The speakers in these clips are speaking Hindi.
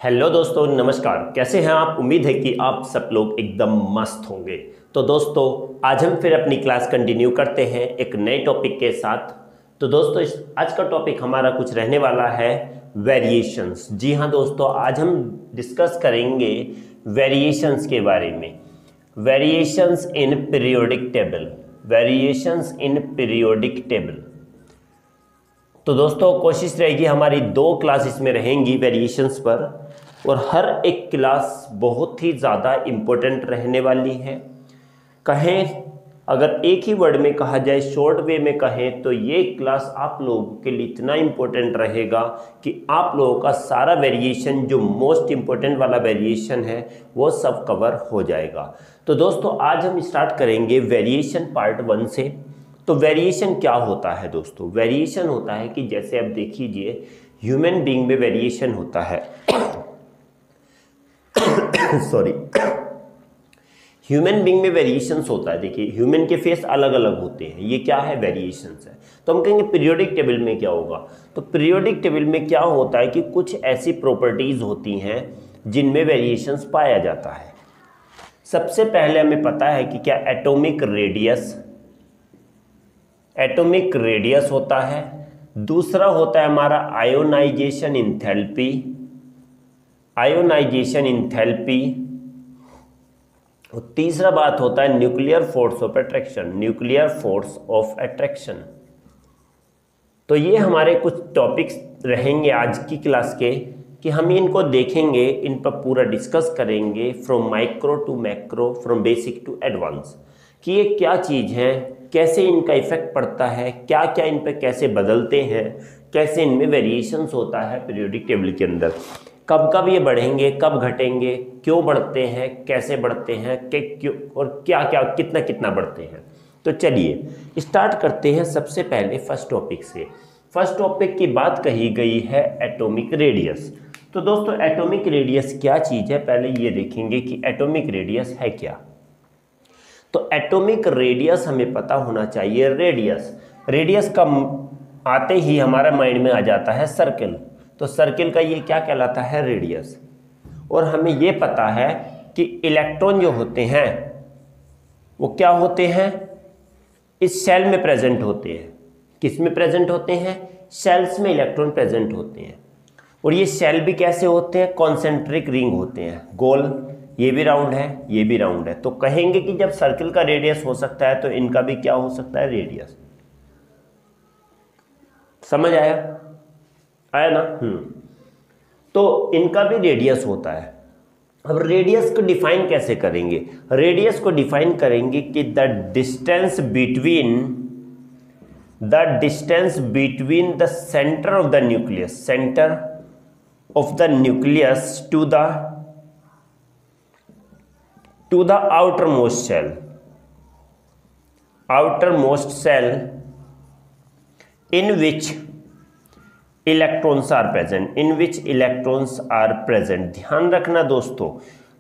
हेलो दोस्तों, नमस्कार। कैसे हैं आप? उम्मीद है कि आप सब लोग एकदम मस्त होंगे। तो दोस्तों, आज हम फिर अपनी क्लास कंटिन्यू करते हैं एक नए टॉपिक के साथ। तो दोस्तों, आज का टॉपिक हमारा कुछ रहने वाला है वेरिएशंस। जी हाँ दोस्तों, आज हम डिस्कस करेंगे वेरिएशंस के बारे में। Variations in periodic table. Variations in periodic table. तो दोस्तों, कोशिश रहेगी हमारी 2 क्लासेस में रहेंगी वेरिएशंस पर, और हर एक क्लास बहुत ही ज़्यादा इम्पोर्टेंट रहने वाली है। कहें, अगर एक ही वर्ड में कहा जाए, शॉर्ट वे में कहें, तो ये क्लास आप लोगों के लिए इतना इम्पोर्टेंट रहेगा कि आप लोगों का सारा वेरिएशन, जो मोस्ट इम्पोर्टेंट वाला वेरिएशन है, वो सब कवर हो जाएगा। तो दोस्तों, आज हम स्टार्ट करेंगे वेरिएशन पार्ट 1 से। तो वेरिएशन क्या होता है दोस्तों? वेरिएशन होता है कि जैसे आप देखिए, ह्यूमन बीइंग में वेरिएशन होता है सॉरी, ह्यूमन बीइंग में वेरिएशंस होता है। देखिए, ह्यूमन के फेस अलग अलग होते हैं। ये क्या है? वेरिएशंस है। तो हम कहेंगे पीरियोडिक टेबल में क्या होगा? तो पीरियोडिक टेबल में क्या होता है कि कुछ ऐसी प्रॉपर्टीज होती हैं जिनमें वेरिएशंस पाया जाता है। सबसे पहले हमें पता है कि क्या एटॉमिक रेडियस होता है। दूसरा होता है हमारा आयोनाइजेशन इंथैल्पी। और तीसरा बात होता है न्यूक्लियर फोर्स ऑफ अट्रैक्शन। तो ये हमारे कुछ टॉपिक्स रहेंगे आज की क्लास के, कि हम इनको देखेंगे, इन पर पूरा डिस्कस करेंगे, from micro to macro, from basic to advance, कि ये क्या चीज़ है, कैसे इनका इफेक्ट पड़ता है, क्या क्या इन पर कैसे बदलते हैं, कैसे इनमें वेरिएशंस होता है पीरियोडिक टेबल के अंदर, कब कब ये बढ़ेंगे, कब घटेंगे, क्यों बढ़ते हैं, कैसे बढ़ते हैं, क्यों, और क्या क्या कितना कितना बढ़ते हैं। तो चलिए स्टार्ट करते हैं सबसे पहले फर्स्ट टॉपिक से। फर्स्ट टॉपिक की बात कही गई है एटॉमिक रेडियस। तो दोस्तों, एटॉमिक रेडियस क्या चीज़ है, पहले ये देखेंगे कि एटॉमिक रेडियस है क्या। तो एटॉमिक रेडियस हमें पता होना चाहिए। रेडियस का आते ही हमारा माइंड में आ जाता है सर्कल। तो सर्कल का ये क्या कहलाता है? रेडियस। और हमें ये पता है कि इलेक्ट्रॉन जो होते हैं वो क्या होते हैं? इस सेल में प्रेजेंट होते हैं। किस में प्रेजेंट होते हैं? सेल्स में इलेक्ट्रॉन प्रेजेंट होते हैं। और ये सेल भी कैसे होते हैं? कॉन्सेंट्रिक रिंग होते हैं, गोल। ये भी राउंड है, ये भी राउंड है। तो कहेंगे कि जब सर्कल का रेडियस हो सकता है तो इनका भी क्या हो सकता है? रेडियस। समझ आया ना? तो इनका भी रेडियस होता है। अब रेडियस को डिफाइन कैसे करेंगे? रेडियस को डिफाइन करेंगे कि the distance between the centre of the nucleus to the outermost cell in which electrons are present। ध्यान रखना दोस्तों,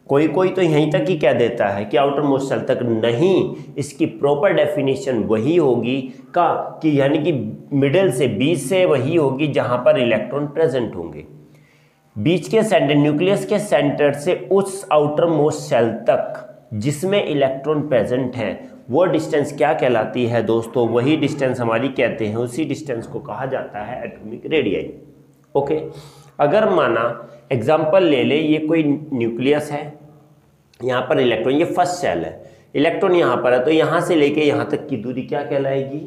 कोई तो यहीं तक ही कह देता है कि आउटर मोस्ट सेल तक। नहीं, इसकी प्रॉपर डेफिनेशन वही होगी कि यानी कि मिडिल से, बीच से वही होगी जहां पर इलेक्ट्रॉन प्रेजेंट होंगे। बीच के सेंटर, न्यूक्लियस के सेंटर से उस आउटर मोस्ट सेल तक जिसमें इलेक्ट्रॉन प्रेजेंट है, वो डिस्टेंस क्या कहलाती है दोस्तों? वही डिस्टेंस हमारी कहते हैं, उसी डिस्टेंस को कहा जाता है एटॉमिक रेडियस। ओके, अगर माना एग्जांपल ले ले, ये कोई न्यूक्लियस है, यहाँ पर इलेक्ट्रॉन, ये फर्स्ट सेल है, इलेक्ट्रॉन यहाँ पर है, तो यहाँ से लेके यहाँ तक की दूरी क्या कहलाएगी?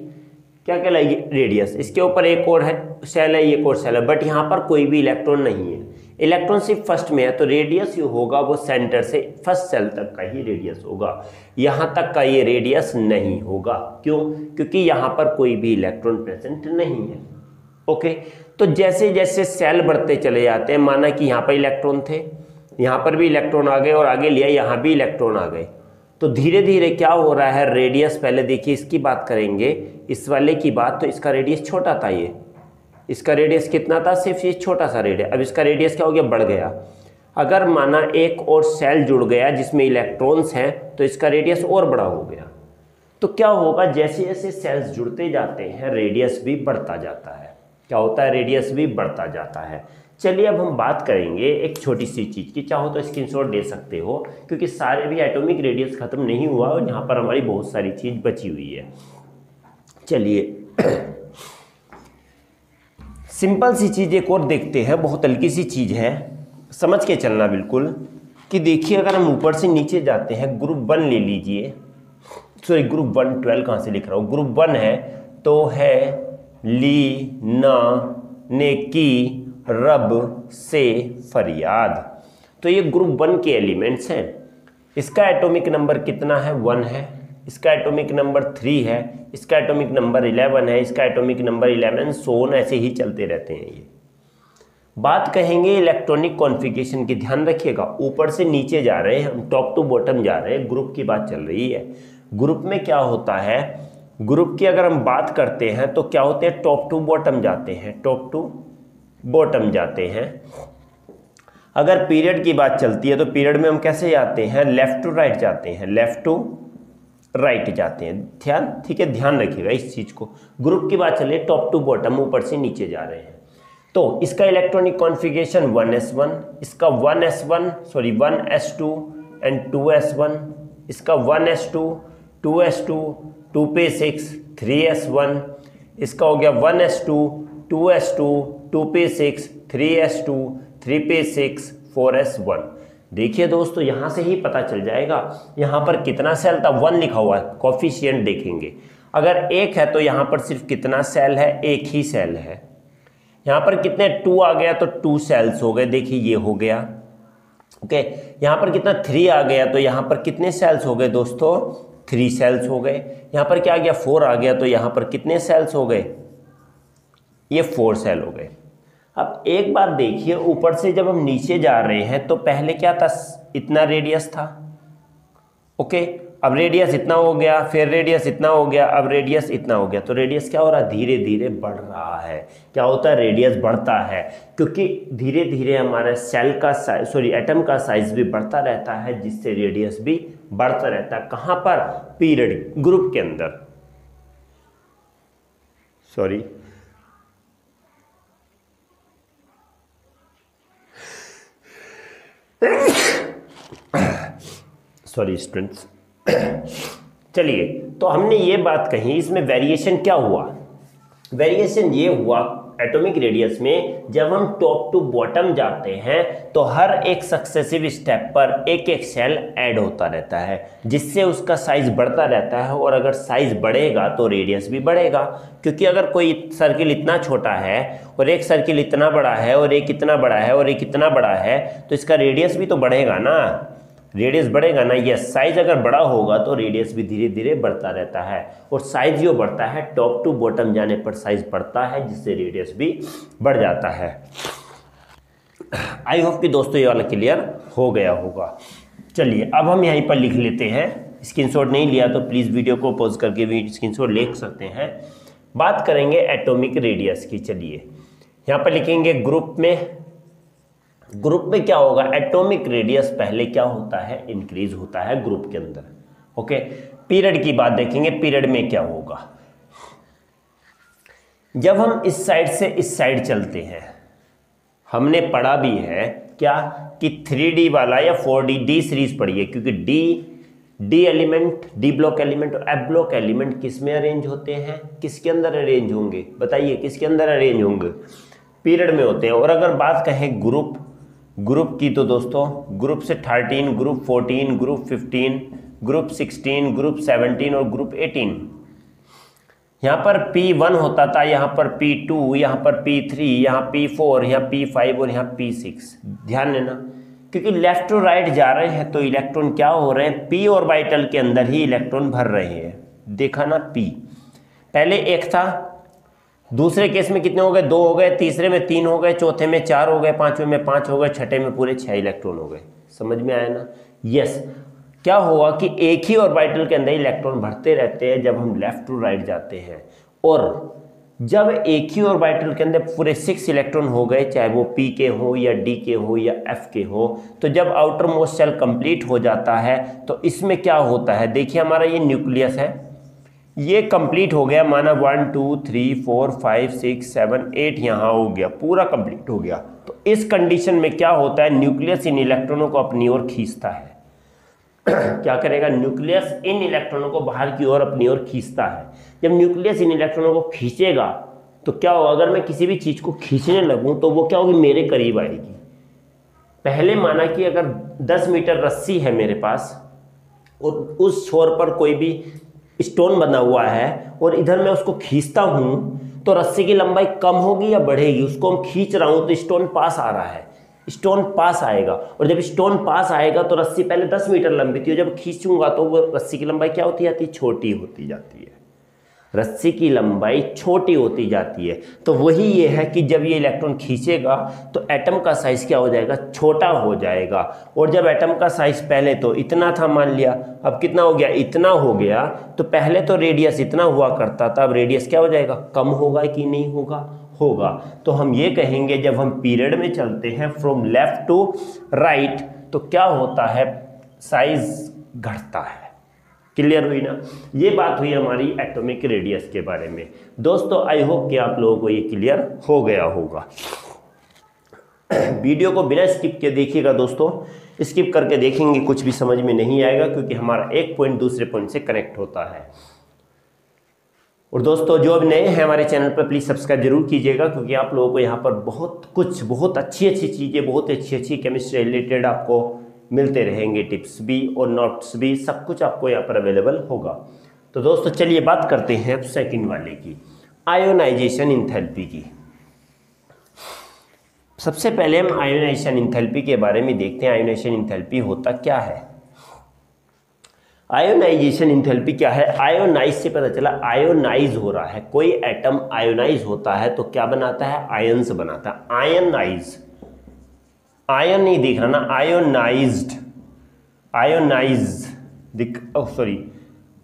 रेडियस। इसके ऊपर एक और सेल है, एक और सेल है, बट यहाँ पर कोई भी इलेक्ट्रॉन नहीं है, इलेक्ट्रॉन सिर्फ फर्स्ट में है। तो रेडियस जो होगा वो सेंटर से फर्स्ट सेल तक का ही रेडियस होगा, यहाँ तक का ये रेडियस नहीं होगा। क्यों? क्योंकि यहाँ पर कोई भी इलेक्ट्रॉन प्रेजेंट नहीं है। ओके, तो जैसे जैसे सेल बढ़ते चले जाते हैं, माना कि यहाँ पर इलेक्ट्रॉन थे, यहाँ पर भी इलेक्ट्रॉन आ गए, और आगे लिया यहाँ भी इलेक्ट्रॉन आ गए, तो धीरे धीरे क्या हो रहा है? रेडियस, पहले देखिए इसकी बात करेंगे, इस वाले की बात। तो इसका रेडियस छोटा था, इसका रेडियस कितना था? सिर्फ ये छोटा सा रेडियस। अब इसका रेडियस क्या हो गया? बढ़ गया। अगर माना एक और सेल जुड़ गया जिसमें इलेक्ट्रॉन्स हैं, तो इसका रेडियस और बड़ा हो गया। तो क्या होगा? जैसे जैसे सेल्स जुड़ते जाते हैं, रेडियस भी बढ़ता जाता है। क्या होता है? रेडियस भी बढ़ता जाता है। चलिए अब हम बात करेंगे एक छोटी सी चीज़ की, चाहो तो स्क्रीनशॉट ले सकते हो क्योंकि सारे भी एटॉमिक रेडियस ख़त्म नहीं हुआ और यहाँ पर हमारी बहुत सारी चीज़ बची हुई है। चलिए सिंपल सी चीज़ एक और देखते हैं, बहुत हल्की सी चीज़ है, समझ के चलना बिल्कुल। कि देखिए अगर हम ऊपर से नीचे जाते हैं, ग्रुप 1 ले लीजिए, सॉरी ग्रुप 1 12 कहाँ से लिख रहा हूँ, ग्रुप 1 है तो है ली ना ने की रब से फरियाद। तो ये ग्रुप 1 के एलिमेंट्स हैं। इसका एटॉमिक नंबर कितना है, 1 है। इसका एटॉमिक नंबर 3 है। इसका एटॉमिक नंबर 11 है। इसका एटॉमिक नंबर 11, सोन ऐसे ही चलते रहते हैं। ये बात कहेंगे इलेक्ट्रॉनिक कॉन्फ़िगरेशन की, ध्यान रखिएगा ऊपर से नीचे जा रहे हैं हम, टॉप टू बॉटम जा रहे हैं, ग्रुप की बात चल रही है। ग्रुप में क्या होता है, ग्रुप की अगर हम बात करते हैं तो क्या होते हैं, टॉप टू बॉटम जाते हैं, टॉप टू बॉटम जाते हैं। अगर पीरियड की बात चलती है तो पीरियड में हम कैसे जाते हैं, लेफ्ट टू राइट जाते हैं, लेफ्ट टू राइट जाते हैं। ध्यान, ठीक है, ध्यान रखिएगा इस चीज को। ग्रुप की बात चले टॉप टू बॉटम, ऊपर से नीचे जा रहे हैं। तो इसका इलेक्ट्रॉनिक कॉन्फ़िगरेशन 1s1, इसका 1s1 sorry 1s2 and 2s1, इसका 1s2 2s2 2p6 3s1, इसका हो गया 1s2 2s2 2p6 3s2 3p6 4s1। देखिए दोस्तों यहाँ से ही पता चल जाएगा यहाँ पर कितना सेल था, 1 लिखा हुआ है, कोफिशिएंट देखेंगे। अगर 1 है तो यहाँ पर सिर्फ कितना सेल है, 1 ही सेल है। यहाँ पर कितने 2 आ गया तो 2 सेल्स हो गए, देखिए ये हो गया। ओके, यहाँ पर कितना 3 आ गया तो यहाँ पर कितने सेल्स हो गए दोस्तों, 3 सेल्स हो गए। यहाँ पर क्या आ गया 4 आ गया तो यहाँ पर कितने सेल्स हो गए, ये 4 सेल हो गए। अब एक बात देखिए, ऊपर से जब हम नीचे जा रहे हैं तो पहले क्या था, इतना रेडियस था। ओके, अब रेडियस इतना हो गया, फिर रेडियस इतना हो गया, अब रेडियस इतना हो गया। तो रेडियस क्या हो रहा है, धीरे धीरे बढ़ रहा है। क्या होता है, रेडियस बढ़ता है क्योंकि धीरे धीरे हमारा सेल का साइज, सॉरी एटम का साइज भी बढ़ता रहता है, जिससे रेडियस भी बढ़ता रहता है। कहाँ पर, पीरियड ग्रुप के अंदर, सॉरी स्टूडेंट्स। चलिए, तो हमने ये बात कही, इसमें वेरिएशन क्या हुआ, वेरिएशन ये हुआ एटॉमिक रेडियस में जब हम टॉप टू बॉटम जाते हैं तो हर एक सक्सेसिव स्टेप पर एक एक सेल ऐड होता रहता है, जिससे उसका साइज बढ़ता रहता है। और अगर साइज बढ़ेगा तो रेडियस भी बढ़ेगा, क्योंकि अगर कोई सर्किल इतना छोटा है और एक सर्किल इतना बड़ा है और एक इतना बड़ा है और एक इतना बड़ा है तो इसका रेडियस भी तो बढ़ेगा ना, रेडियस बढ़ेगा ना। यस, साइज अगर बड़ा होगा तो रेडियस भी धीरे धीरे बढ़ता रहता है, और साइज जो बढ़ता है टॉप टू बॉटम जाने पर साइज बढ़ता है, जिससे रेडियस भी बढ़ जाता है। आई होप कि दोस्तों ये वाला क्लियर हो गया होगा। चलिए अब हम यहीं पर लिख लेते हैं, स्क्रीनशॉट नहीं लिया तो प्लीज़ वीडियो को पॉज करके भी स्क्रीनशॉट ले सकते हैं। बात करेंगे एटॉमिक रेडियस की। चलिए यहाँ पर लिखेंगे ग्रुप में, ग्रुप में क्या होगा, एटॉमिक रेडियस पहले क्या होता है, इंक्रीज होता है ग्रुप के अंदर। ओके, पीरियड की बात देखेंगे, पीरियड में क्या होगा, जब हम इस साइड से इस साइड चलते हैं, हमने पढ़ा भी है क्या कि 3D वाला या 4D डी सीरीज पढ़ी है, क्योंकि D element, D block element और एफ ब्लॉक एलिमेंट किस में अरेंज होते हैं, किसके अंदर अरेंज होंगे, बताइए किसके अंदर अरेंज होंगे, पीरियड में होते हैं। और अगर बात कहें ग्रुप की तो दोस्तों ग्रुप से 13, ग्रुप 14, ग्रुप 15, ग्रुप 16, ग्रुप 17 और ग्रुप 18। यहाँ पर P1 होता था, यहाँ पर P2, यहाँ पर P3, यहाँ P4, यहाँ P5 और यहाँ P6। ध्यान देना, क्योंकि लेफ्ट टू राइट जा रहे हैं तो इलेक्ट्रॉन क्या हो रहे हैं, P ऑर्बिटल के अंदर ही इलेक्ट्रॉन भर रहे हैं। देखा ना, P पहले 1 था, दूसरे केस में कितने हो गए, 2 हो गए, तीसरे में 3 हो गए, चौथे में 4 हो गए, पांचवें में 5 हो गए, छठे में पूरे 6 इलेक्ट्रॉन हो गए। समझ में आया ना। यस, क्या हुआ कि एक ही ऑर्बिटल के अंदर इलेक्ट्रॉन भरते रहते हैं जब हम लेफ्ट टू राइट जाते हैं, और जब एक ही ऑर्बिटल के अंदर पूरे 6 इलेक्ट्रॉन हो गए, चाहे वो P के हो या D के हो या F के हो, तो जब आउटर मोस्ट शेल कंप्लीट हो जाता है तो इसमें क्या होता है, देखिए हमारा ये न्यूक्लियस है, ये कंप्लीट हो गया, माना 1 2 3 4 5 6 7 8 यहाँ हो गया, पूरा कंप्लीट हो गया। तो इस कंडीशन में क्या होता है, न्यूक्लियस इन इलेक्ट्रॉनों को अपनी ओर खींचता है। क्या करेगा, न्यूक्लियस इन इलेक्ट्रॉनों को बाहर की ओर अपनी ओर खींचता है। जब न्यूक्लियस इन इलेक्ट्रॉनों को खींचेगा तो क्या होगा, अगर मैं किसी भी चीज़ को खींचने लगूं तो वो क्या होगी, मेरे करीब आएगी। पहले माना कि अगर 10 मीटर रस्सी है मेरे पास और उस छोर पर कोई भी स्टोन बना हुआ है और इधर मैं उसको खींचता हूं तो रस्सी की लंबाई कम होगी या बढ़ेगी, उसको हम खींच रहा हूं तो स्टोन पास आ रहा है, स्टोन पास आएगा। और जब स्टोन पास आएगा तो रस्सी पहले 10 मीटर लंबी थी, जब खींचूंगा तो वो रस्सी की लंबाई क्या होती जाती है, छोटी होती जाती है। रस्सी की लंबाई छोटी होती जाती है। तो वही ये है कि जब ये इलेक्ट्रॉन खींचेगा तो एटम का साइज क्या हो जाएगा, छोटा हो जाएगा। और जब एटम का साइज पहले तो इतना था मान लिया, अब कितना हो गया, इतना हो गया। तो पहले तो रेडियस इतना हुआ करता था, अब रेडियस क्या हो जाएगा, कम होगा कि नहीं होगा, होगा। तो हम ये कहेंगे जब हम पीरियड में चलते हैं फ्रॉम लेफ्ट टू राइट तो क्या होता है, साइज घटता है। क्लियर हुई ना, ये बात हुई हमारी एटॉमिक रेडियस के बारे में। दोस्तों आई होप कि आप लोगों को ये क्लियर हो गया होगा। वीडियो को बिना स्किप के देखिएगा दोस्तों, स्किप करके देखेंगे कुछ भी समझ में नहीं आएगा, क्योंकि हमारा एक पॉइंट दूसरे पॉइंट से कनेक्ट होता है। और दोस्तों जो अब नए हैं हमारे चैनल पर प्लीज़ सब्सक्राइब जरूर कीजिएगा, क्योंकि आप लोगों को यहाँ पर बहुत अच्छी चीज़ें, बहुत अच्छी केमिस्ट्री रिलेटेड आपको मिलते रहेंगे, टिप्स भी और नोट्स भी, सब कुछ आपको यहाँ पर अवेलेबल होगा। तो दोस्तों चलिए बात करते हैं अब सेकंड वाले की, आयोनाइजेशन इंथैल्पी की। सबसे पहले हम आयोनाइजेशन इंथैल्पी के बारे में देखते हैं। आयोनाइजेशन इंथैल्पी होता क्या है, आयोनाइजेशन इंथैल्पी क्या है। आयोनाइज से पता चला आयोनाइज हो रहा है, कोई एटम आयोनाइज होता है तो क्या बनाता है, आयंस बनाता है। आयनाइज, आयन नहीं दिख रहा ना, आयोनाइज्ड,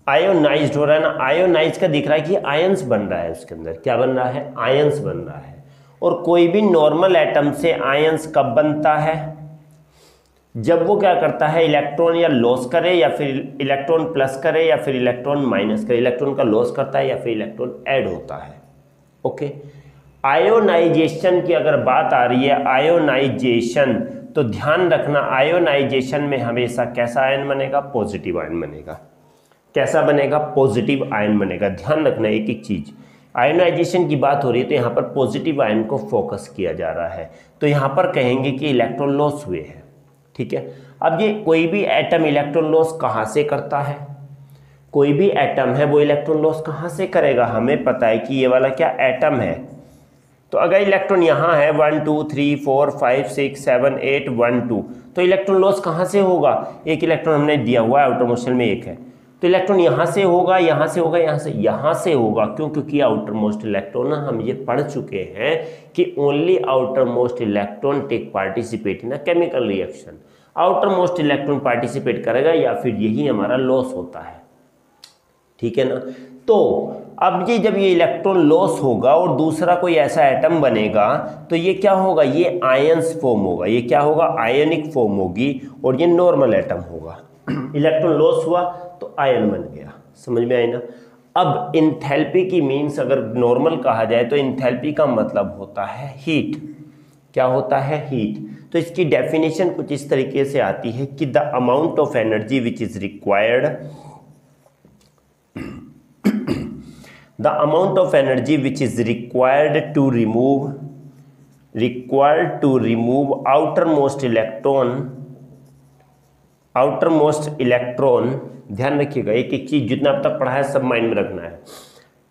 आयोनाइज्ड हो रहा है ना, आयोनाइज का दिख रहा है कि आयंस बन रहा है, उसके अंदर क्या बन रहा है, आयंस बन रहा है। और कोई भी नॉर्मल एटम से आयंस कब बनता है, जब वो क्या करता है, इलेक्ट्रॉन या लॉस करे या फिर इलेक्ट्रॉन प्लस करे या फिर इलेक्ट्रॉन माइनस करे, इलेक्ट्रॉन का लॉस करता है या फिर इलेक्ट्रॉन ऐड होता है। ओके, आयोनाइजेशन की अगर बात आ रही है, आयोनाइजेशन, तो ध्यान रखना आयोनाइजेशन में हमेशा कैसा आयन बनेगा, पॉजिटिव आयन बनेगा। कैसा बनेगा, पॉजिटिव आयन बनेगा। ध्यान रखना एक एक चीज, आयोनाइजेशन की बात हो रही है तो यहाँ पर पॉजिटिव आयन को फोकस किया जा रहा है। तो यहाँ पर कहेंगे कि इलेक्ट्रॉन लॉस हुए हैं, ठीक है। अब ये कोई भी एटम इलेक्ट्रॉन लॉस कहाँ से करता है, कोई भी एटम है वो इलेक्ट्रॉन लॉस कहाँ से करेगा, हमें पता है कि ये वाला क्या एटम है। तो अगर इलेक्ट्रॉन यहाँ है 1 2 3 4 5 6 7 8 1 2, तो इलेक्ट्रॉन लॉस कहाँ से होगा, एक इलेक्ट्रॉन हमने दिया हुआ है, आउटर मोस्ट में एक है, तो इलेक्ट्रॉन यहाँ से होगा, यहाँ से होगा, यहाँ से होगा। क्यों, क्योंकि आउटर मोस्ट इलेक्ट्रॉन, हम ये पढ़ चुके हैं कि only outer most electron take participate in a chemical reaction. Outer most electron participate करेगा या फिर यही हमारा लॉस होता है, ठीक है ना। तो अब ये जब ये इलेक्ट्रॉन लॉस होगा और दूसरा कोई ऐसा एटम बनेगा तो ये क्या होगा, ये आयंस फॉर्म होगा, ये क्या होगा, आयनिक फॉर्म होगी और ये नॉर्मल एटम होगा। इलेक्ट्रॉन लॉस हुआ तो आयन बन गया, समझ में आई ना। अब इंथैल्पी की मीन्स अगर नॉर्मल कहा जाए तो इंथैल्पी का मतलब होता है हीट। क्या होता है, हीट। तो इसकी डेफिनेशन कुछ इस तरीके से आती है कि the amount of energy which is required, the amount of energy which is required to remove outermost electron, ध्यान रखिएगा एक एक चीज, जितना अब तक पढ़ा है सब माइंड में रखना है।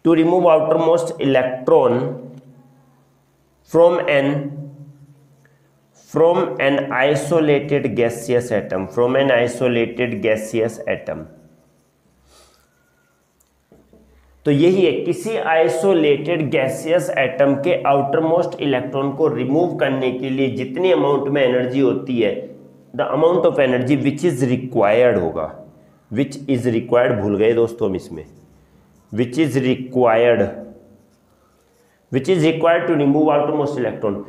to remove outermost electron from an isolated gaseous atom, तो यही है, किसी आइसोलेटेड गैसियस एटम के आउटर मोस्ट इलेक्ट्रॉन को रिमूव करने के लिए जितनी अमाउंट में एनर्जी होती है, the amount of energy which is required होगा, विच इज रिक्वायर्ड भूल गए दोस्तों हम इसमें, which is required to remove outer most electron.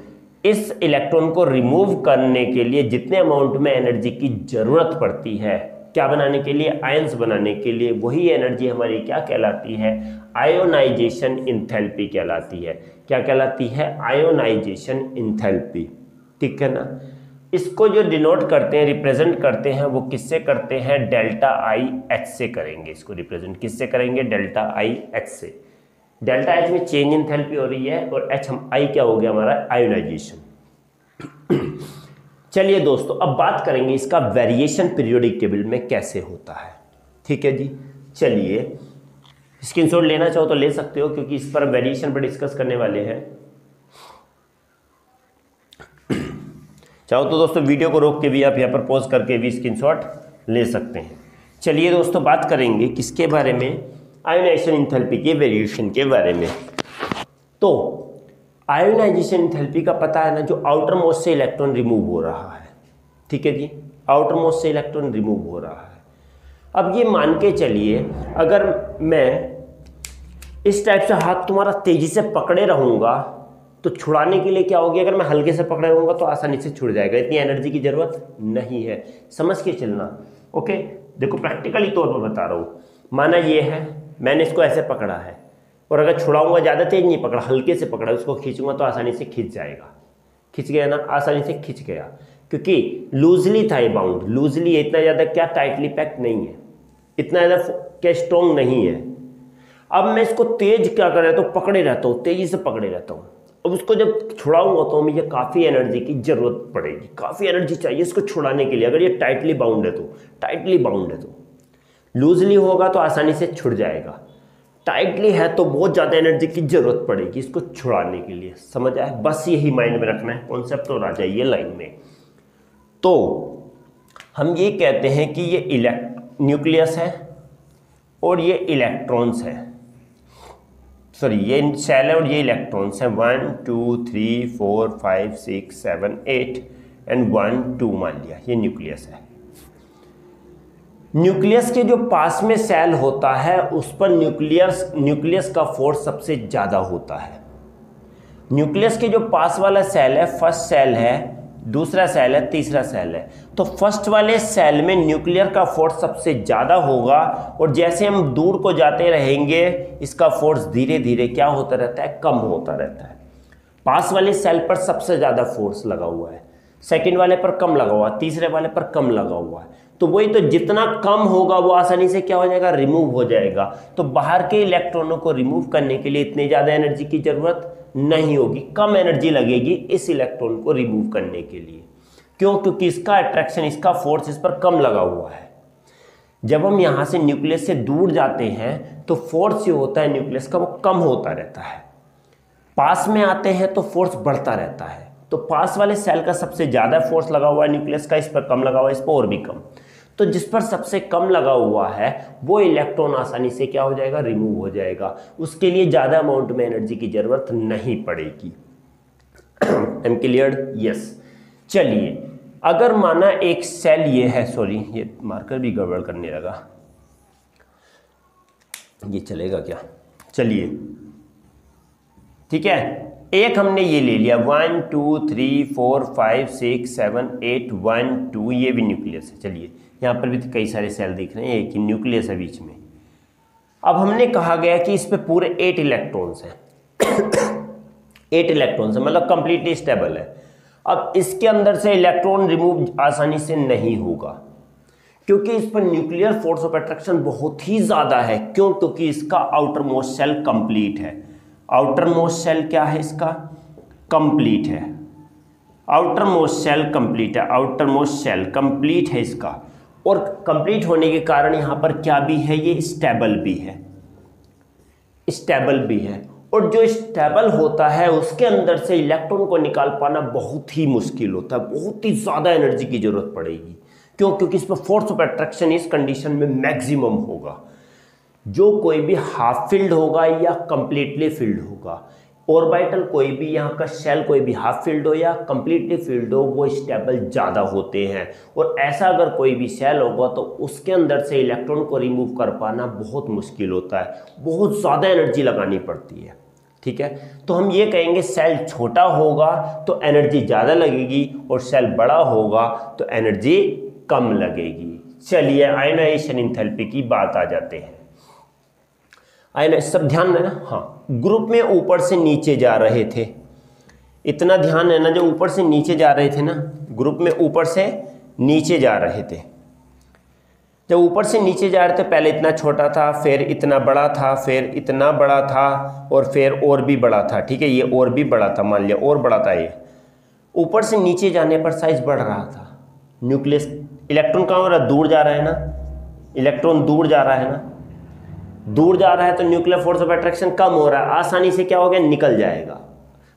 इस इलेक्ट्रॉन को रिमूव करने के लिए जितने अमाउंट में एनर्जी की जरूरत पड़ती है क्या बनाने के लिए, आयंस बनाने के लिए। वही एनर्जी हमारी क्या कहलाती है, आयोनाइजेशन इंथैल्पी कहलाती है। क्या कहलाती है, आयोनाइजेशन इंथैल्पी, ठीक है ना। इसको जो डिनोट करते हैं, रिप्रेजेंट करते हैं, वो किससे करते हैं, डेल्टा आई एच से करेंगे। इसको रिप्रेजेंट किससे करेंगे, डेल्टा आई एच से। डेल्टा एच में चेंज इंथैल्पी हो रही है और एच हम आई क्या हो गया हमारा, आयोनाइजेशन। चलिए दोस्तों, अब बात करेंगे इसका वेरिएशन पीरियोडिक टेबल में कैसे होता है, ठीक है जी। चलिए, स्क्रीनशॉट लेना चाहो तो ले सकते हो, क्योंकि इस पर वेरिएशन पर डिस्कस करने वाले हैं। चाहो तो दोस्तों वीडियो को रोक के भी आप यहाँ पर पॉज करके भी स्क्रीनशॉट ले सकते हैं। चलिए दोस्तों, बात करेंगे किसके बारे में, आयोनाइजेशन इंथैल्पी के वेरिएशन के बारे में। तो आयोनाइजेशन इंथैल्पी का पता है ना, जो आउटर मोस्ट से इलेक्ट्रॉन रिमूव हो रहा है, ठीक है जी, आउटर मोस्ट से इलेक्ट्रॉन रिमूव हो रहा है। अब ये मान के चलिए, अगर मैं इस टाइप से हाथ तुम्हारा तेजी से पकड़े रहूँगा तो छुड़ाने के लिए क्या होगी, अगर मैं हल्के से पकड़े रहूँगा तो आसानी से छुड़ जाएगा, इतनी एनर्जी की ज़रूरत नहीं है, समझ के चलना। ओके, देखो प्रैक्टिकली तौर पर बता रहा हूँ। माना ये है, मैंने इसको ऐसे पकड़ा है और अगर छुड़ाऊंगा, ज़्यादा तेज नहीं पकड़ा, हल्के से पकड़ा, उसको खींचूंगा तो आसानी से खींच जाएगा। खींच गया ना, आसानी से खींच गया, क्योंकि लूजली था ये बाउंड, लूजली, इतना ज़्यादा क्या टाइटली पैक्ड नहीं है, इतना ज़्यादा क्या स्ट्रॉन्ग नहीं है। अब मैं इसको तेज क्या कर रहता हूँ, पकड़े रहता हूँ, तेजी से पकड़े रहता हूँ। अब उसको जब छुड़ाऊंगा तो मुझे काफ़ी एनर्जी की ज़रूरत पड़ेगी, काफ़ी एनर्जी चाहिए इसको छुड़ाने के लिए। अगर ये टाइटली बाउंड है तो, टाइटली बाउंड है तो, लूजली होगा तो आसानी से छुड़ जाएगा, टाइटली है तो बहुत ज़्यादा एनर्जी की ज़रूरत पड़ेगी इसको छुड़ाने के लिए। समझ आए, बस यही माइंड में रखना है कॉन्सेप्ट, और आ जाइए लाइन में। तो हम ये कहते हैं कि ये न्यूक्लियस है और ये इलेक्ट्रॉन्स है, सॉरी ये सेल है और ये इलेक्ट्रॉन्स हैं। 1 2 3 4 5 6 7 8 एंड 1 2 मान लिया, ये न्यूक्लियस है। न्यूक्लियस के जो पास में सेल होता है उस पर न्यूक्लियस का फोर्स सबसे ज़्यादा होता है। न्यूक्लियस के जो पास वाला सेल है, फर्स्ट सेल है, दूसरा सेल है, तीसरा सेल है, तो फर्स्ट वाले सेल में न्यूक्लियर का फोर्स सबसे ज़्यादा होगा, और जैसे हम दूर को जाते रहेंगे इसका फोर्स धीरे धीरे क्या होता रहता है, कम होता रहता है। पास वाले सेल पर सबसे ज़्यादा फोर्स लगा हुआ है, सेकंड वाले पर कम लगा हुआ है, तीसरे वाले पर कम लगा हुआ है। तो वही तो, जितना कम होगा वो आसानी से क्या हो जाएगा, रिमूव हो जाएगा। तो बाहर के इलेक्ट्रॉनों को रिमूव करने के लिए इतनी ज़्यादा एनर्जी की ज़रूरत नहीं होगी, कम एनर्जी लगेगी इस इलेक्ट्रॉन को रिमूव करने के लिए। क्यों, क्योंकि इसका अट्रैक्शन, इसका फोर्स इस पर कम लगा हुआ है। जब हम यहाँ से न्यूक्लियस से दूर जाते हैं तो फोर्स जो होता है न्यूक्लियस का वो कम होता रहता है, पास में आते हैं तो फोर्स बढ़ता रहता है। तो पास वाले सेल का सबसे ज़्यादा फोर्स लगा हुआ है न्यूक्लियस का, इस पर कम लगा हुआ है, इस पर और भी कम। तो जिस पर सबसे कम लगा हुआ है वो इलेक्ट्रॉन आसानी से क्या हो जाएगा, रिमूव हो जाएगा, उसके लिए ज़्यादा अमाउंट में एनर्जी की ज़रूरत नहीं पड़ेगी। Am clear, yes. चलिए, अगर माना एक सेल ये है, सॉरी ये मार्कर भी गड़बड़ करने लगा, ये चलेगा क्या, चलिए ठीक है, एक हमने ये ले लिया 1 2 3 4 5 6 7 8 1 2, ये भी न्यूक्लियस है। चलिए, यहाँ पर भी तो कई सारे सेल दिख रहे हैं, एक ही न्यूक्लियस है बीच में। अब हमने कहा गया कि इस पे पूरे 8 इलेक्ट्रॉन्स हैं 8 इलेक्ट्रॉन्स है, मतलब कंप्लीटली स्टेबल है। अब इसके अंदर से इलेक्ट्रॉन रिमूव आसानी से नहीं होगा, क्योंकि इस पर न्यूक्लियर फोर्स ऑफ अट्रैक्शन बहुत ही ज़्यादा है। क्यों, क्योंकि इसका आउटर मोस्ट सेल कंप्लीट है। आउटर मोस्ट सेल क्या है इसका, कंप्लीट है, आउटर मोस्ट सेल कंप्लीट है, आउटर मोस्ट सेल कंप्लीट है इसका। और कंप्लीट होने के कारण यहाँ पर क्या भी है, ये स्टेबल भी है, स्टेबल भी है। और जो स्टेबल होता है उसके अंदर से इलेक्ट्रॉन को निकाल पाना बहुत ही मुश्किल होता है, बहुत ही ज़्यादा एनर्जी की जरूरत पड़ेगी। क्यों, क्योंकि इस पर फोर्स ऑफ अट्रैक्शन इस कंडीशन में मैक्सिमम होगा। जो कोई भी हाफ फील्ड होगा या कंप्लीटली फील्ड होगा, ऑर्बिटल कोई भी, यहाँ का शेल कोई भी हाफ फील्ड हो या कंप्लीटली फील्ड हो, वो स्टेबल ज़्यादा होते हैं। और ऐसा अगर कोई भी शेल होगा तो उसके अंदर से इलेक्ट्रॉन को रिमूव कर पाना बहुत मुश्किल होता है, बहुत ज़्यादा एनर्जी लगानी पड़ती है। ठीक है, तो हम ये कहेंगे सेल छोटा होगा तो एनर्जी ज़्यादा लगेगी और सेल बड़ा होगा तो एनर्जी कम लगेगी। चलिए आयनाइजेशन एंथैल्पी की बात आ जाते हैं। आयन सब ध्यान देना, हाँ ग्रुप में ऊपर से नीचे जा रहे थे, इतना ध्यान है ना, जो ऊपर से नीचे जा रहे थे ना, ग्रुप में ऊपर से नीचे जा रहे थे। जब ऊपर से नीचे जा रहे थे पहले इतना छोटा था, फिर इतना बड़ा था, फिर इतना बड़ा था, और फिर और भी बड़ा था। ठीक है, ये और भी बड़ा था, मान लिया और बड़ा था। ये ऊपर से नीचे जाने पर साइज बढ़ रहा था। न्यूक्लियस, इलेक्ट्रॉन कहाँ हो रहा है, दूर जा रहा है ना, इलेक्ट्रॉन दूर जा रहा है ना, दूर जा रहा है तो न्यूक्लियर फोर्स ऑफ अट्रैक्शन कम हो रहा है, आसानी से क्या हो गया, निकल जाएगा,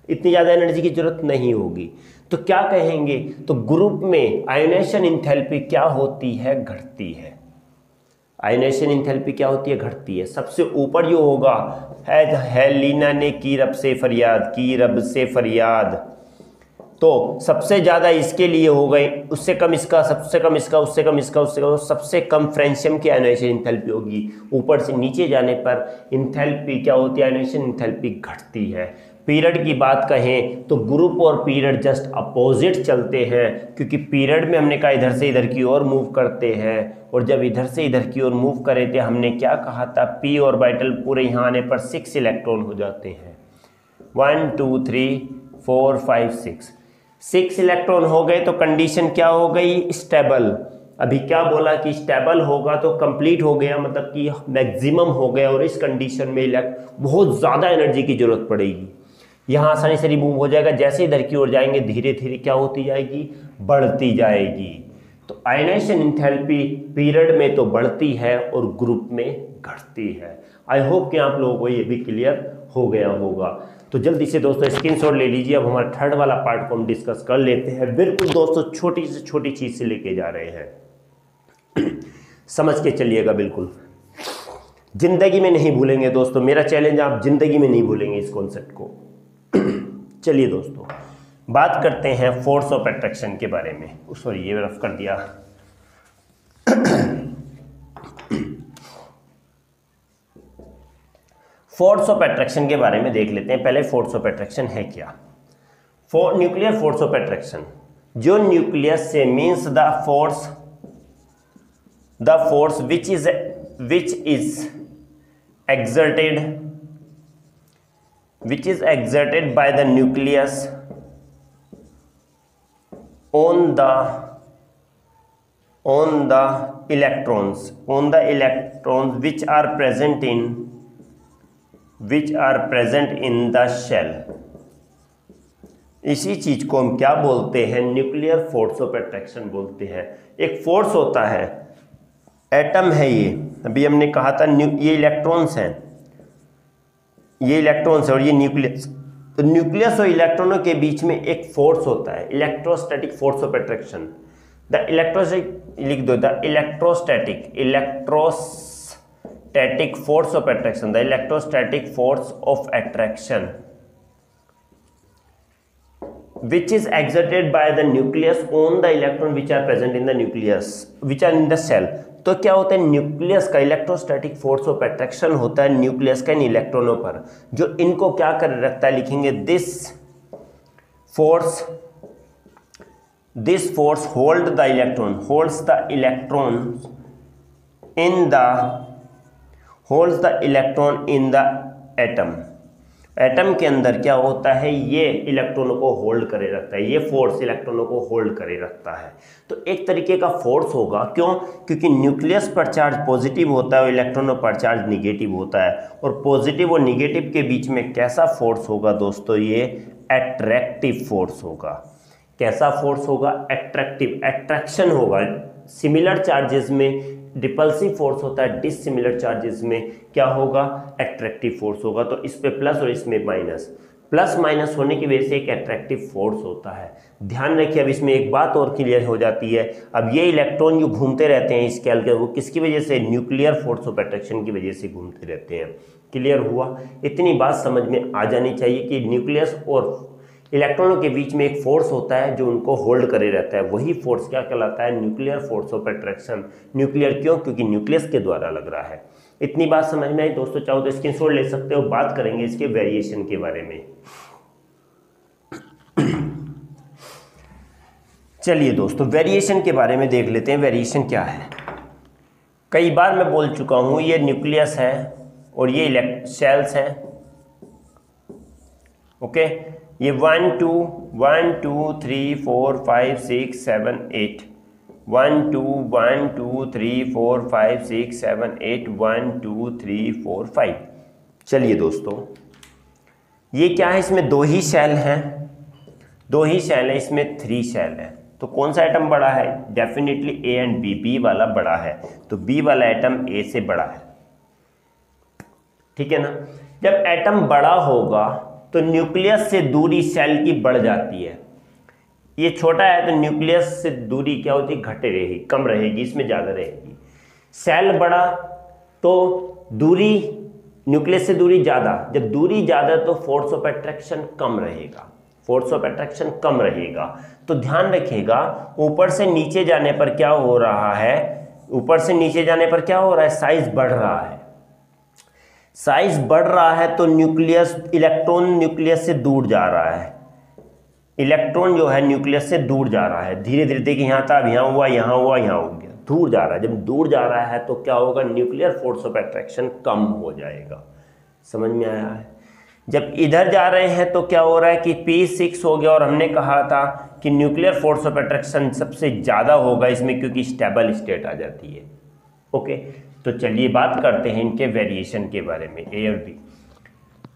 इतनी ज़्यादा एनर्जी की जरूरत नहीं होगी। तो क्या कहेंगे, तो ग्रुप में आयनाइजेशन एंथैल्पी क्या होती है, घटती है। आयनाइजेशन एंथैल्पी क्या होती है, घटती है। सबसे ऊपर जो होगा है लीना ने की रब से फरियाद, की रब से फरियाद, तो सबसे ज़्यादा इसके लिए हो गई, उससे कम इसका, सबसे कम इसका, उससे कम इसका, उससे कम, सबसे कम फ्रेंशियम की आयनाइजेशन एंथैल्पी होगी। ऊपर से नीचे जाने पर एंथैल्पी क्या होती है, आयनाइजेशन एंथैल्पी घटती है। पीरियड की बात कहें तो ग्रुप और पीरियड जस्ट अपोजिट चलते हैं, क्योंकि पीरियड में हमने कहा इधर से इधर की ओर मूव करते हैं, और जब इधर से इधर की ओर मूव करे थे हमने क्या कहा था, पी ऑर्बिटल पूरे यहाँ आने पर 6 इलेक्ट्रॉन हो जाते हैं। 1 2 3 4 5 6 इलेक्ट्रॉन हो गए तो कंडीशन क्या हो गई, स्टेबल। अभी क्या बोला कि स्टेबल होगा तो कंप्लीट हो गया, मतलब कि मैक्सिमम हो गया, और इस कंडीशन में बहुत ज़्यादा एनर्जी की जरूरत पड़ेगी। यहाँ आसानी से रिमूव हो जाएगा, जैसे इधर की ओर जाएंगे धीरे धीरे क्या होती जाएगी, बढ़ती जाएगी। तो आयनाइजेशन एंथैल्पी पीरियड में तो बढ़ती है और ग्रुप में घटती है। आई होप कि आप लोगों को ये भी क्लियर हो गया होगा। तो जल्दी से दोस्तों स्क्रीनशॉट ले लीजिए। अब हमारा थर्ड वाला पार्ट को हम डिस्कस कर लेते हैं। बिल्कुल दोस्तों छोटी से छोटी चीज से लेके जा रहे हैं, समझ के चलिएगा, बिल्कुल जिंदगी में नहीं भूलेंगे दोस्तों, मेरा चैलेंज, आप जिंदगी में नहीं भूलेंगे इस कॉन्सेप्ट को। चलिए दोस्तों बात करते हैं फोर्स ऑफ अट्रैक्शन के बारे में। सॉरी ये रफ कर दिया। फोर्स ऑफ अट्रैक्शन के बारे में देख लेते हैं। पहले फोर्स ऑफ अट्रैक्शन है क्या। न्यूक्लियर फोर्स ऑफ अट्रैक्शन, जो न्यूक्लियस से means the force which is exerted by the nucleus on the electrons which are present in the shell। इसी चीज को हम क्या बोलते हैं, न्यूक्लियर फोर्स ऑफ अट्रैक्शन बोलते हैं। एक फोर्स होता है, एटम है ये, अभी हमने कहा था ये इलेक्ट्रॉन्स हैं, ये इलेक्ट्रॉन्स है और ये न्यूक्लियस। तो न्यूक्लियस और इलेक्ट्रॉनों के बीच में एक फोर्स होता है, electrostatic force of attraction. The electrostatic लिख दो, the electrostatic force of attraction, the electrostatic force of attraction which is exerted by the nucleus on the electron which are present in the nucleus which are in the cell। तो क्या होता है, न्यूक्लियस का इलेक्ट्रोस्टैटिक फोर्स ऑफ अट्रैक्शन होता है न्यूक्लियस का इन इलेक्ट्रॉनों पर, जो इनको क्या कर रखता है, लिखेंगे this force hold the electron, holds the electron in the atom. Atom के अंदर क्या होता है, ये इलेक्ट्रॉनों को होल्ड करे रखता है, ये फोर्स इलेक्ट्रॉनों को होल्ड करे रखता है। तो एक तरीके का फोर्स होगा, क्यों, क्योंकि न्यूक्लियस पर चार्ज पॉजिटिव होता है और इलेक्ट्रॉनों पर चार्ज निगेटिव होता है, और पॉजिटिव और निगेटिव के बीच में कैसा फोर्स होगा दोस्तों, ये अट्रैक्टिव फोर्स होगा। कैसा फोर्स होगा, अट्रैक्टिव, अट्रैक्शन होगा। सिमिलर चार्जेस में रिपल्सिव फोर्स होता है, डिसिमिलर चार्जेस में क्या होगा, अट्रैक्टिव फोर्स होगा। तो इस पे प्लस और इसमें माइनस, प्लस माइनस होने की वजह से एक अट्रैक्टिव फोर्स होता है। ध्यान रखिए, अब इसमें एक बात और क्लियर हो जाती है। अब ये इलेक्ट्रॉन जो घूमते रहते हैं स्केल के, वो किसकी वजह से, न्यूक्लियर फोर्स ऑफ अट्रैक्शन की वजह से घूमते रहते हैं। क्लियर हुआ, इतनी बात समझ में आ जानी चाहिए कि न्यूक्लियस और इलेक्ट्रॉनों के बीच में एक फोर्स होता है जो उनको होल्ड करे रहता है, वही फोर्स क्या कहलाता है, nuclear force of attraction. Nuclear क्यों, क्योंकि न्यूक्लियस के द्वारा लग रहा है। इतनी बात समझ में आई दोस्तों, चाहो तो स्क्रीनशॉट ले सकते हो। बात करेंगे इसके वेरिएशन के बारे में। चलिए दोस्तों वेरिएशन के बारे में देख लेते हैं, वेरिएशन क्या है। कई बार मैं बोल चुका हूँ, ये न्यूक्लियस है और ये सेल्स हैं। ओके, ये 1 2 1 2 3 4 5 6 7 8 1 2 1 2 3 4 5 6 7 8 1 2 3 4 5। चलिए दोस्तों, ये क्या है, इसमें 2 ही शेल हैं, 2 ही शेल है, इसमें 3 शेल है। तो कौन सा एटम बड़ा है? Definitely A and B, B वाला बड़ा है। तो बी वाला एटम ए से बड़ा है, ठीक है ना। जब एटम बड़ा होगा तो न्यूक्लियस से दूरी सेल की बढ़ जाती है। ये छोटा है तो न्यूक्लियस से दूरी क्या होती है? घटे रहेगी, कम रहेगी, इसमें ज़्यादा रहेगी। सेल बड़ा तो दूरी, न्यूक्लियस से दूरी ज़्यादा, जब दूरी ज़्यादा तो फोर्स ऑफ अट्रैक्शन कम रहेगा, फोर्स ऑफ अट्रैक्शन कम रहेगा। तो ध्यान रखिएगा, ऊपर से नीचे जाने पर क्या हो रहा है, ऊपर से नीचे जाने पर क्या हो रहा है? साइज बढ़ रहा है। साइज बढ़ रहा है तो न्यूक्लियस, इलेक्ट्रॉन न्यूक्लियस से दूर जा रहा है, इलेक्ट्रॉन जो है न्यूक्लियस से दूर जा रहा है धीरे धीरे। देखिए यहाँ था, अब यहाँ हुआ, यहाँ हुआ, यहाँ हो गया, दूर जा रहा है। जब दूर जा रहा है तो क्या होगा? न्यूक्लियर फोर्स ऑफ अट्रैक्शन कम हो जाएगा। समझ में आया है? जब इधर जा रहे हैं तो क्या हो रहा है कि P6 हो गया, और हमने कहा था कि न्यूक्लियर फोर्स ऑफ अट्रैक्शन सबसे ज़्यादा होगा इसमें, क्योंकि स्टेबल स्टेट आ जाती है। ओके, तो चलिए बात करते हैं इनके वेरिएशन के बारे में, ए और B.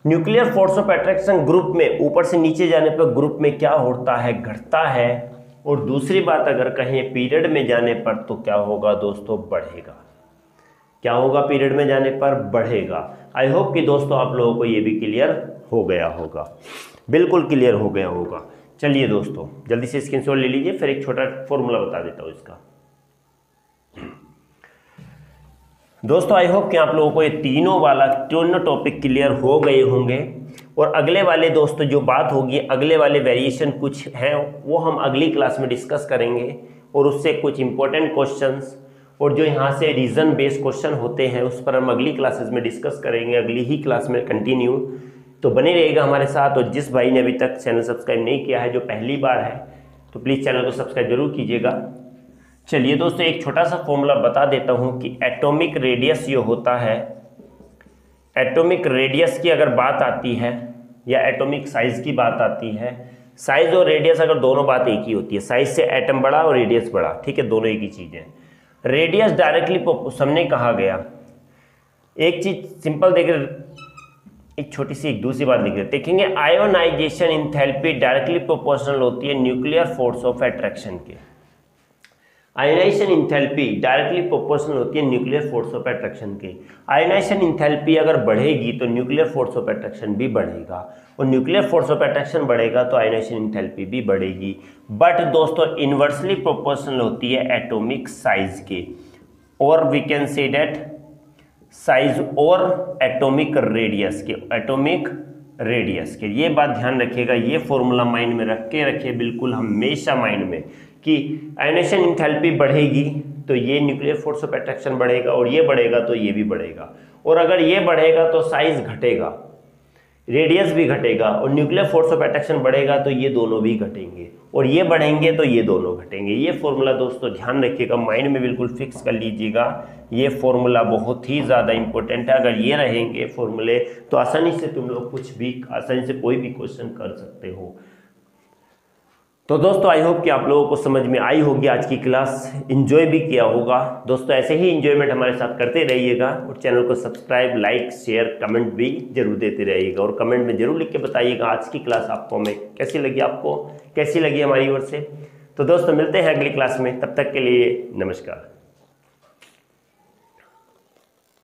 Nuclear force of attraction group में ऊपर से नीचे जाने पर ग्रुप में क्या होता है? घटता है। और दूसरी बात, अगर कहें पीरियड में जाने पर तो क्या होगा दोस्तों? बढ़ेगा। क्या होगा? पीरियड में जाने पर बढ़ेगा। आई होप कि दोस्तों आप लोगों को ये भी क्लियर हो गया होगा, बिल्कुल क्लियर हो गया होगा। चलिए दोस्तों, जल्दी से स्क्रीनशॉट ले लीजिए, फिर एक छोटा फॉर्मूला बता देता हूँ इसका। दोस्तों आई होप कि आप लोगों को ये तीनों टॉपिक क्लियर हो गए होंगे। और अगले वाले दोस्तों जो बात होगी, अगले वाले वेरिएशन कुछ हैं वो हम अगली क्लास में डिस्कस करेंगे, और उससे कुछ इंपॉर्टेंट क्वेश्चंस और जो यहाँ से रीजन बेस्ड क्वेश्चन होते हैं उस पर हम अगली क्लासेस में डिस्कस करेंगे, अगली ही क्लास में कंटिन्यू। तो बने रहिएगा हमारे साथ। और जिस भाई ने अभी तक चैनल सब्सक्राइब नहीं किया है, जो पहली बार है, तो प्लीज़ चैनल को सब्सक्राइब जरूर कीजिएगा। चलिए दोस्तों, एक छोटा सा फॉर्मूला बता देता हूँ कि एटॉमिक रेडियस जो होता है, एटॉमिक रेडियस की अगर बात आती है या एटॉमिक साइज की बात आती है, साइज और रेडियस अगर दोनों बात एक ही होती है, साइज से एटम बड़ा और रेडियस बड़ा, ठीक है, दोनों एक ही चीज़ है। रेडियस डायरेक्टली हमने कहा गया, एक चीज सिंपल देख, एक छोटी सी एक दूसरी बात लिख रहे देखेंगे, आयोनाइजेशन इंथैल्पी डायरेक्टली प्रोपोर्शनल होती है न्यूक्लियर फोर्स ऑफ अट्रैक्शन के। आयोनाइजेशन इंथैल्पी डायरेक्टली प्रोपोर्शनल होती है न्यूक्लियर फोर्स ऑफ अट्रैक्शन के। आयोनाइजेशन इंथैल्पी अगर बढ़ेगी तो न्यूक्लियर फोर्स ऑफ अट्रैक्शन भी बढ़ेगा, और न्यूक्लियर फोर्स ऑफ अट्रैक्शन बढ़ेगा तो आयोनाइजेशन इंथैल्पी भी बढ़ेगी। बट दोस्तों इन्वर्सली प्रोपोर्शनल होती है एटॉमिक साइज के, और we can say that size और एटॉमिक रेडियस के, एटॉमिक रेडियस के। ये बात ध्यान रखिएगा, ये फॉर्मूला माइंड में रख के रखिए बिल्कुल हमेशा माइंड में, कि आयोनाइजेशन इंथैल्पी बढ़ेगी तो ये न्यूक्लियर फोर्स ऑफ अट्रैक्शन बढ़ेगा, और ये बढ़ेगा तो ये भी बढ़ेगा, और अगर ये बढ़ेगा तो साइज घटेगा, रेडियस भी घटेगा, और न्यूक्लियर फोर्स ऑफ अट्रैक्शन बढ़ेगा तो ये दोनों भी घटेंगे, और ये बढ़ेंगे तो ये दोनों घटेंगे। ये फॉर्मूला दोस्तों ध्यान रखिएगा, माइंड में बिल्कुल फिक्स कर लीजिएगा। ये फॉर्मूला बहुत ही ज़्यादा इंपॉर्टेंट है। अगर ये रहेंगे फॉर्मूले तो आसानी से तुम लोग कुछ भी, आसानी से कोई भी क्वेश्चन कर सकते हो। तो दोस्तों आई होप कि आप लोगों को समझ में आई होगी आज की क्लास, एंजॉय भी किया होगा। दोस्तों ऐसे ही एंजॉयमेंट हमारे साथ करते रहिएगा, और चैनल को सब्सक्राइब, लाइक, शेयर, कमेंट भी जरूर देते रहिएगा, और कमेंट में जरूर लिख के बताइएगा आज की क्लास आपको हमें कैसी लगी, आपको कैसी लगी हमारी ओर से। तो दोस्तों मिलते हैं अगली क्लास में, तब तक के लिए नमस्कार।